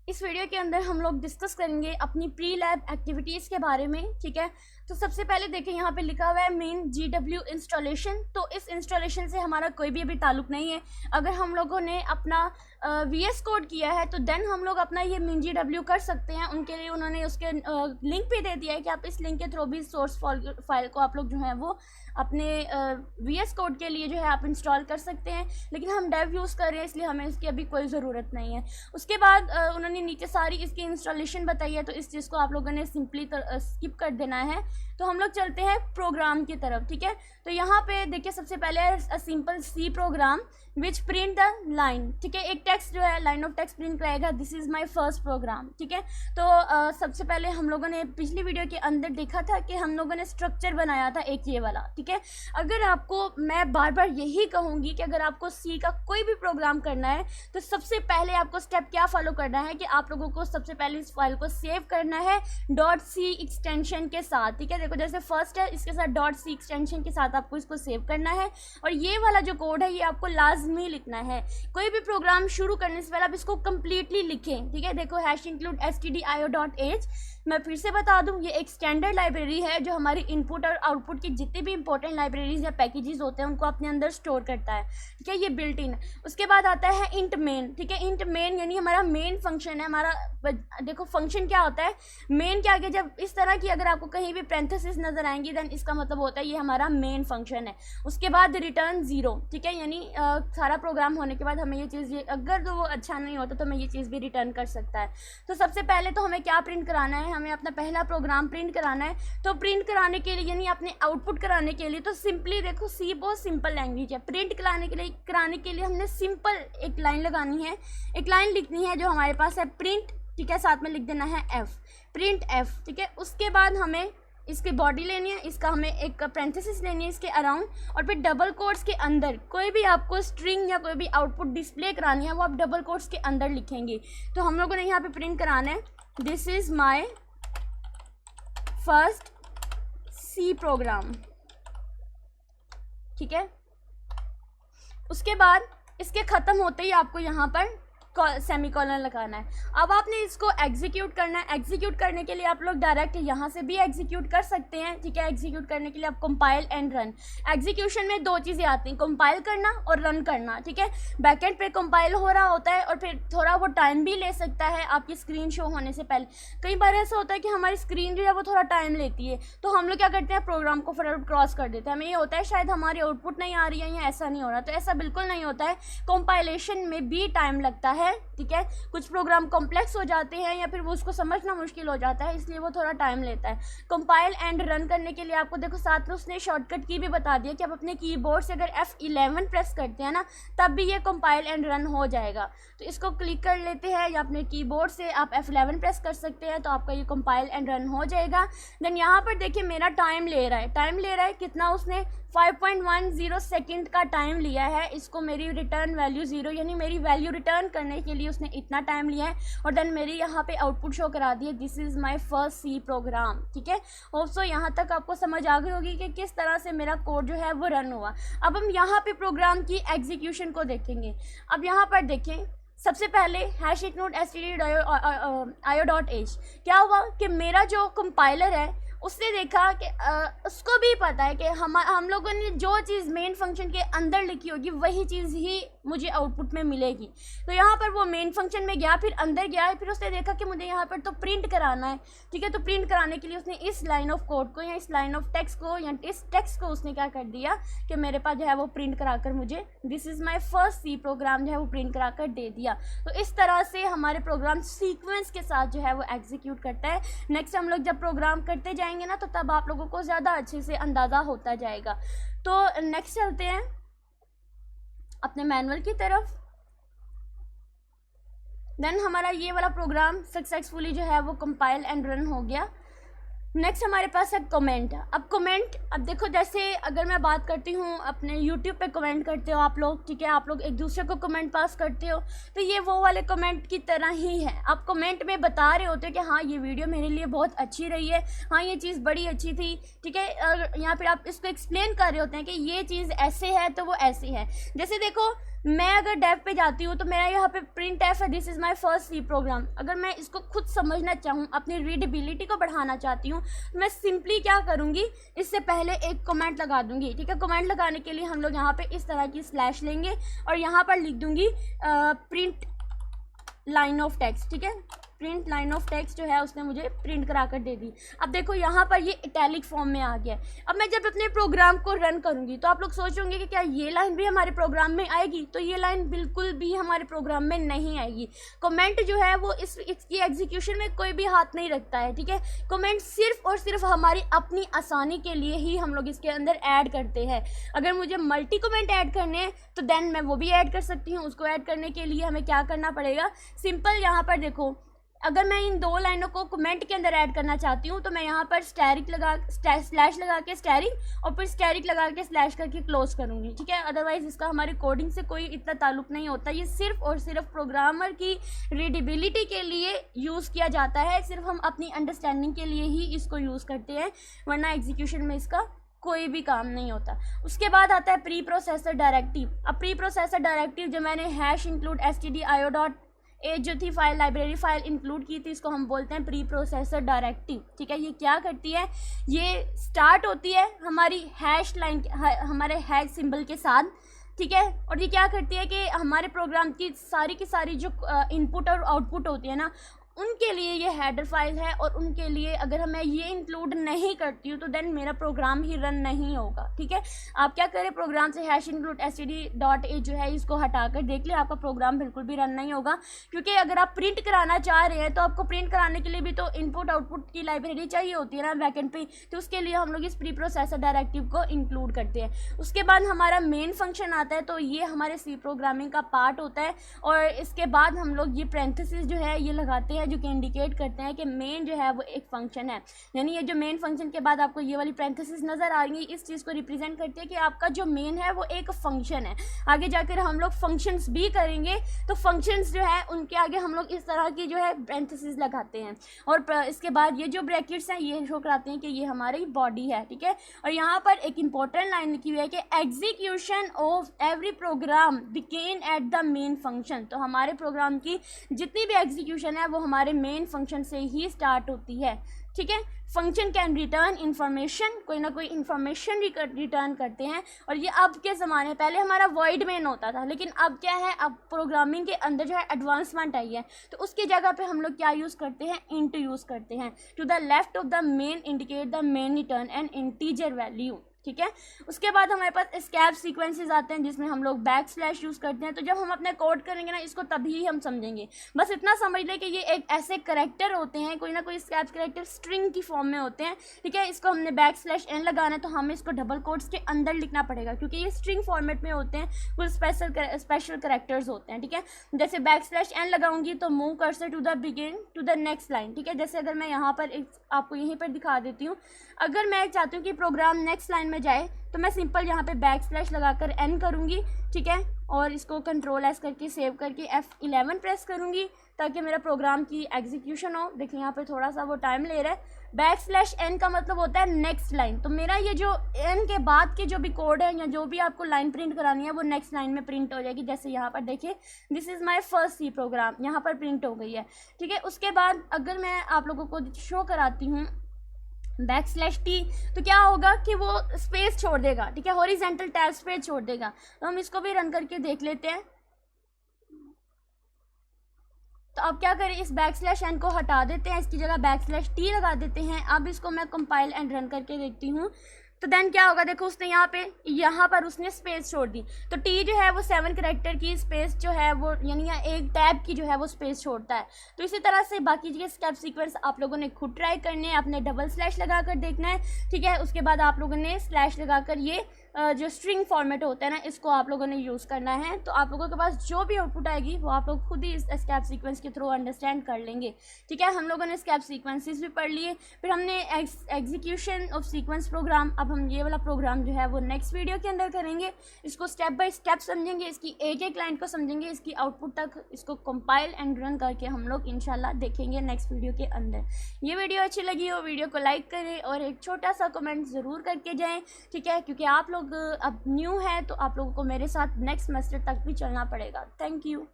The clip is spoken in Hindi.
इस वीडियो के अंदर हम लोग डिस्कस करेंगे अपनी प्री लैब एक्टिविटीज़ के बारे में। ठीक है, तो सबसे पहले देखिए यहाँ पे लिखा हुआ है मेन GW इंस्टॉलेशन। तो इस इंस्टॉलेशन से हमारा कोई भी अभी ताल्लुक नहीं है। अगर हम लोगों ने अपना VS कोड किया है तो देन हम लोग अपना ये मेन GW कर सकते हैं। उनके लिए उन्होंने उसके लिंक भी दे दिया है कि आप इस लिंक के थ्रू भी सोर्स फाइल को आप लोग जो है वो अपने VS कोड के लिए जो है आप इंस्टॉल कर सकते हैं। लेकिन हम डेव यूज़ कर रहे हैं इसलिए हमें इसकी अभी कोई ज़रूरत नहीं है। उसके बाद उन्होंने नीचे सारी इसकी इंस्टॉलेशन बताई है, तो इस चीज़ को आप लोगों ने सिंपली स्किप कर देना है। तो हम लोग चलते हैं प्रोग्राम की तरफ। ठीक है, तो यहाँ पे देखिए सबसे पहले simple C program which print the line. ठीक है, एक टेक्स्ट जो है लाइन ऑफ टेक्स्ट प्रिंट करेगा, this is my first program. ठीक है, तो सबसे पहले हम लोगों ने पिछली वीडियो के अंदर देखा था कि हम लोगों ने स्ट्रक्चर बनाया था एक ये वाला। ठीक है, अगर आपको मैं बार बार यही कहूँगी कि अगर आपको C का कोई भी प्रोग्राम करना है तो सबसे पहले आपको स्टेप क्या फॉलो करना है कि आप लोगों को सबसे पहले इस फाइल को सेव करना है .c एक्सटेंशन के साथ। ठीक है, देखो जैसे फर्स्ट है इसके साथ .c एक्सटेंशन के साथ आपको इसको सेव करना है। और ये वाला जो कोड है ये आपको लाजमी लिखना है। कोई भी प्रोग्राम शुरू करने से पहले आप इसको कम्प्लीटली लिखें। ठीक है, देखो #include stdio.h। मैं फिर से बता दूं, ये एक स्टैंडर्ड लाइब्रेरी है जो हमारी इनपुट और आउटपुट की जितनी भी इंपॉर्टेंट लाइब्रेरीज या पैकेजेस होते हैं उनको अपने अंदर स्टोर करता है। ठीक है, ये बिल्ट इन। उसके बाद आता है इंट मेन। ठीक है, इंट मेन यानी हमारा मेन फंक्शन है। हमारा देखो फंक्शन क्या होता है, मेन के आगे जब इस तरह की अगर आपको कहीं भी पैरेंथेसिस नजर आएंगी देन इसका मतलब होता है ये हमारा मेन फंक्शन है। उसके बाद रिटर्न 0। ठीक है, यानी सारा प्रोग्राम होने के बाद हमें ये चीज़ अगर तो वो अच्छा नहीं होता तो हमें ये चीज़ भी रिटर्न कर सकता है। तो सबसे पहले तो हमें क्या प्रिंट कराना है, हमें अपना पहला प्रोग्राम प्रिंट कराना है। तो प्रिंट कराने के लिए यानी अपने आउटपुट कराने के लिए तो सिंपली देखो C बहुत सिंपल लैंग्वेज है। प्रिंट कराने के लिए हमने सिंपल एक लाइन लगानी है, एक लाइन लिखनी है जो हमारे पास है प्रिंट। ठीक है, साथ में लिख देना है F, प्रिंट F। ठीक है, उसके बाद हमें इसकी बॉडी लेनी है, इसका हमें एक पैरेंथेसिस लेनी है इसके अराउंड, और फिर डबल कोट्स के अंदर कोई भी आपको स्ट्रिंग या कोई भी आउटपुट डिस्प्ले करानी है वो आप डबल कोट्स के अंदर लिखेंगे। तो हम लोगों ने यहाँ पे प्रिंट कराना है this is my first C program. ठीक है, उसके बाद इसके ख़त्म होते ही आपको यहाँ पर सेमीकोलन लगाना है। अब आपने इसको एग्जीक्यूट करना है। एग्जीक्यूट करने के लिए आप लोग डायरेक्ट यहाँ से भी एग्जीक्यूट कर सकते हैं। ठीक है, एग्जीक्यूट करने के लिए आप कंपाइल एंड रन। एग्जीक्यूशन में दो चीज़ें आती हैं, कंपाइल करना और रन करना। ठीक है, बैकएंड पे कंपाइल हो रहा होता है और फिर थोड़ा वो टाइम भी ले सकता है आपकी स्क्रीन शो होने से पहले। कई बार ऐसा होता है कि हमारी स्क्रीन जो है वो थोड़ा टाइम लेती है, तो हम लोग क्या करते हैं प्रोग्राम को फटाफट क्रॉस कर देते हैं। हमें ये होता है शायद हमारी आउटपुट नहीं आ रही है या ऐसा नहीं हो रहा, तो ऐसा बिल्कुल नहीं होता है। कंपाइलेशन में भी टाइम लगता है। ठीक है, कुछ प्रोग्राम कॉम्प्लेक्स हो जाते हैं या फिर वो उसको समझना मुश्किल हो जाता है, इसलिए वो थोड़ा टाइम लेता है। कंपाइल एंड रन करने के लिए आपको देखो साथ में उसने शॉर्टकट की भी बता दिया कि आप अपने कीबोर्ड से अगर F11 प्रेस करते हैं ना तब भी ये कंपाइल एंड रन हो जाएगा। तो इसको क्लिक कर लेते हैं या अपने कीबोर्ड से आप F11 प्रेस कर सकते हैं तो आपका ये कंपाइल एंड रन हो जाएगा। देन यहाँ पर देखिए मेरा टाइम ले रहा है, कितना उसने 5.10 सेकंड का टाइम लिया है। इसको मेरी रिटर्न वैल्यू 0 यानी मेरी वैल्यू रिटर्न करने के लिए उसने इतना टाइम लिया है। और देन मेरी यहाँ पे आउटपुट शो करा दी है this is my first C program. ठीक है, होप सो यहाँ तक आपको समझ आ गई होगी कि किस तरह से मेरा कोड जो है वो रन हुआ। अब हम यहाँ पे प्रोग्राम की एग्जीक्यूशन को देखेंगे। अब यहाँ पर देखें सबसे पहले #include stdio.h। क्या हुआ कि मेरा जो कंपाइलर है उसने देखा कि उसको भी पता है कि हम लोगों ने जो चीज़ मेन फंक्शन के अंदर लिखी होगी वही चीज़ ही मुझे आउटपुट में मिलेगी। तो यहाँ पर वो मेन फंक्शन में गया, फिर अंदर गया, फिर उसने देखा कि मुझे यहाँ पर तो प्रिंट कराना है। ठीक है, तो प्रिंट कराने के लिए उसने इस लाइन ऑफ कोड को या इस लाइन ऑफ टेक्स्ट को या इस टेक्स्ट को उसने क्या कर दिया कि मेरे पास जो है वो प्रिंट कराकर मुझे this is my first C program जो है वो प्रिंट कराकर दे दिया। तो इस तरह से हमारे प्रोग्राम सीक्वेंस के साथ जो है वो एग्जीक्यूट करता है। नेक्स्ट हम लोग जब प्रोग्राम करते जाएंगे ना तो तब आप लोगों को ज़्यादा अच्छे से अंदाज़ा होता जाएगा। तो नेक्स्ट चलते हैं अपने मैनुअल की तरफ। देन हमारा ये वाला प्रोग्राम सक्सेसफुली जो है वो कंपाइल एंड रन हो गया। नेक्स्ट हमारे पास है कमेंट। अब देखो जैसे अगर मैं बात करती हूँ अपने यूट्यूब पे कमेंट करते हो आप लोग, ठीक है, आप लोग एक दूसरे को कमेंट पास करते हो, तो ये वो वाले कमेंट की तरह ही है। आप कमेंट में बता रहे होते हो कि हाँ ये वीडियो मेरे लिए बहुत अच्छी रही है, हाँ ये चीज़ बड़ी अच्छी थी। ठीक है, या फिर आप इसको एक्सप्लेन कर रहे होते हैं कि ये चीज़ ऐसे है तो वो ऐसी है। जैसे देखो मैं अगर डेव पे जाती हूँ तो मेरा यहाँ पे प्रिंट एफ है, this is my first C program. अगर मैं इसको खुद समझना चाहूँ, अपनी रीडेबिलिटी को बढ़ाना चाहती हूँ, तो मैं सिंपली क्या करूँगी, इससे पहले एक कमेंट लगा दूँगी, ठीक है। कमेंट लगाने के लिए हम लोग यहाँ पे इस तरह की स्लैश लेंगे और यहाँ पर लिख दूँगी प्रिंट लाइन ऑफ टेक्स्ट, ठीक है। प्रिंट लाइन ऑफ टेक्स्ट जो है उसने मुझे प्रिंट करा कर दे दी। अब देखो यहाँ पर ये इटैलिक फॉर्म में आ गया। अब मैं जब अपने प्रोग्राम को रन करूँगी तो आप लोग सोचोगे कि क्या ये लाइन भी हमारे प्रोग्राम में आएगी, तो ये लाइन बिल्कुल भी हमारे प्रोग्राम में नहीं आएगी। कमेंट जो है वो इसकी एग्जीक्यूशन में कोई भी हाथ नहीं रखता है, ठीक है। कमेंट सिर्फ और सिर्फ हमारी अपनी आसानी के लिए ही हम लोग इसके अंदर ऐड करते हैं। अगर मुझे मल्टी कमेंट ऐड करने हैं तो देन मैं वो भी ऐड कर सकती हूँ। उसको ऐड करने के लिए हमें क्या करना पड़ेगा, सिंपल यहाँ पर देखो, अगर मैं इन दो लाइनों को कमेंट के अंदर ऐड करना चाहती हूँ तो मैं यहाँ पर स्लैश लगा के स्टैरिक और फिर स्टैरिक लगा के स्लैश करके क्लोज करूँगी, ठीक है। अदरवाइज इसका हमारी कोडिंग से कोई इतना ताल्लुक नहीं होता। ये सिर्फ और सिर्फ प्रोग्रामर की रीडेबिलिटी के लिए यूज़ किया जाता है, सिर्फ हम अपनी अंडरस्टैंडिंग के लिए ही इसको यूज़ करते हैं, वरना एग्जीक्यूशन में इसका कोई भी काम नहीं होता। उसके बाद आता है प्री प्रोसेसर डायरेक्टिव। अब प्री प्रोसेसर डायरेक्टिव जो मैंने #include stdio.h जो थी फाइल, लाइब्रेरी फाइल इंक्लूड की थी, इसको हम बोलते हैं प्री प्रोसेसर डायरेक्टिव, ठीक है। ये क्या करती है, ये स्टार्ट होती है हमारी हैश लाइन, हमारे हैश सिंबल के साथ, ठीक है। और ये क्या करती है कि हमारे प्रोग्राम की सारी जो इनपुट और आउटपुट होती है ना, उनके लिए ये हेडर फाइल है, और उनके लिए अगर मैं ये इंक्लूड नहीं करती हूँ तो देन मेरा प्रोग्राम ही रन नहीं होगा, ठीक है। आप क्या करें, प्रोग्राम से #include std.h जो है इसको हटाकर देख ले, आपका प्रोग्राम बिल्कुल भी रन नहीं होगा। क्योंकि अगर आप प्रिंट कराना चाह रहे हैं तो आपको प्रिंट कराने के लिए भी तो इनपुट आउटपुट की लाइब्रेरी चाहिए होती है ना बैकएंड पे, तो उसके लिए हम लोग इस प्री प्रोसेसर डायरेक्टिव को इंक्लूड करते हैं। उसके बाद हमारा मेन फंक्शन आता है, तो ये हमारे सी प्रोग्रामिंग का पार्ट होता है। और इसके बाद हम लोग ये पैरेंथेसिस जो है ये लगाते हैं, जो कि इंडिकेट करते हैं कि मेन जो है वो एक फंक्शन है। यानी ये जो मेन फंक्शन के बाद आपको ये वाली पैरेंथेसिस नज़र आ रही है, इस चीज़ को रिप्रेजेंट करती है कि आपका जो मेन है वो एक फंक्शन है। आगे जाकर हम लोग फंक्शंस भी करेंगे, तो फंक्शंस जो है उनके आगे हम लोग इस तरह की जो है पैरेंथेसिस लगाते हैं। और इसके बाद ये जो ब्रैकेट्स हैं ये शो कराते हैं कि ये हमारी बॉडी है, ठीक है। और यहाँ पर एक इंपॉर्टेंट लाइन लिखी हुई है कि execution of every programme begin at the main function. तो हमारे प्रोग्राम की जितनी भी एग्जीक्यूशन है वो हमारे मेन फंक्शन से ही स्टार्ट होती है, ठीक है। फंक्शन कैन रिटर्न इंफॉर्मेशन, कोई ना कोई इंफॉर्मेशन रिटर्न करते हैं। और ये अब के ज़माने, पहले हमारा वॉइड मेन होता था, लेकिन अब क्या है, अब प्रोग्रामिंग के अंदर जो है एडवांसमेंट आई है, तो उसकी जगह पे हम लोग क्या यूज़ करते हैं, इंट यूज़ करते हैं। To the left of the main indicate the main return an integer value, ठीक है। उसके बाद हमारे पास एस्केप सीक्वेंसेस आते हैं जिसमें हम लोग बैकस्लैश यूज़ करते हैं। तो जब हम अपने कोड करेंगे ना, इसको तभी हम समझेंगे। बस इतना समझ लें कि ये एक ऐसे करैक्टर होते हैं, कोई ना कोई एस्केप करैक्टर स्ट्रिंग की फॉर्म में होते हैं, ठीक है। इसको हमने /n लगाना है तो हमें इसको डबल कोट्स के अंदर लिखना पड़ेगा, क्योंकि ये स्ट्रिंग फॉर्मेट में होते हैं, कुछ स्पेशल करैक्टर्स होते हैं, ठीक है। जैसे /n लगाऊंगी तो move cursor to the begin to the next line, ठीक है। जैसे अगर मैं यहाँ पर आपको यहीं पर दिखा देती हूँ, अगर मैं चाहती हूँ कि प्रोग्राम नेक्स्ट लाइन में जाए तो मैं सिंपल यहाँ पे / लगाकर n करूँगी, ठीक है। और इसको Ctrl+S करके सेव करके F11 प्रेस करूँगी ताकि मेरा प्रोग्राम की एग्जीक्यूशन हो। देखिए यहाँ पे थोड़ा सा वो टाइम ले रहा है। /n का मतलब होता है नेक्स्ट लाइन। तो मेरा ये जो n के बाद के जो भी कोड है या जो भी आपको लाइन प्रिंट करानी है वो नेक्स्ट लाइन में प्रिंट हो जाएगी। जैसे यहाँ पर देखिए, this is my first C program, यहाँ पर प्रिंट हो गई है, ठीक है। उसके बाद अगर मैं आप लोगों को शो कराती हूँ /t, तो क्या होगा कि वो स्पेस छोड़ देगा, ठीक है, हॉरिजेंटल टैब स्पेस छोड़ देगा। तो हम इसको भी रन करके देख लेते हैं। तो अब क्या करें, इस /n को हटा देते हैं, इसकी जगह /t लगा देते हैं। अब इसको मैं कंपाइल एंड रन करके देखती हूँ तो देन क्या होगा, देखो उसने यहाँ पर उसने स्पेस छोड़ दी। तो टी जो है वो 7 करैक्टर की स्पेस जो है वो, यानी एक टैब की जो है वो स्पेस छोड़ता है। तो इसी तरह से बाकी ये स्टेप सीक्वेंस आप लोगों ने खुद ट्राई करने हैं, अपने // लगाकर देखना है, ठीक है। उसके बाद आप लोगों ने स्लैश लगाकर ये जो स्ट्रिंग फॉर्मेट होता है ना, इसको आप लोगों ने यूज़ करना है। तो आप लोगों के पास जो भी आउटपुट आएगी वो आप लोग खुद ही इस स्टेप सीक्वेंस के थ्रू अंडरस्टैंड कर लेंगे, ठीक है। हम लोगों ने स्टेप सीक्वेंसेस भी पढ़ लिए, फिर हमने एग्जीक्यूशन ऑफ सीक्वेंस प्रोग्राम। अब हम ये वाला प्रोग्राम जो है वो नेक्स्ट वीडियो के अंदर करेंगे, इसको स्टेप बाय स्टेप समझेंगे, इसकी एक लाइन को समझेंगे, इसकी आउटपुट तक इसको कंपाइल एंड रन करके हम लोग इंशाल्लाह देखेंगे नेक्स्ट वीडियो के अंदर। ये वीडियो अच्छी लगी हो वीडियो को लाइक करें और एक छोटा सा कमेंट ज़रूर करके जाएँ, ठीक है, क्योंकि आप लोग लोग अब न्यू हैं तो आप लोगों को मेरे साथ नेक्स्ट सेमेस्टर तक भी चलना पड़ेगा। Thank you.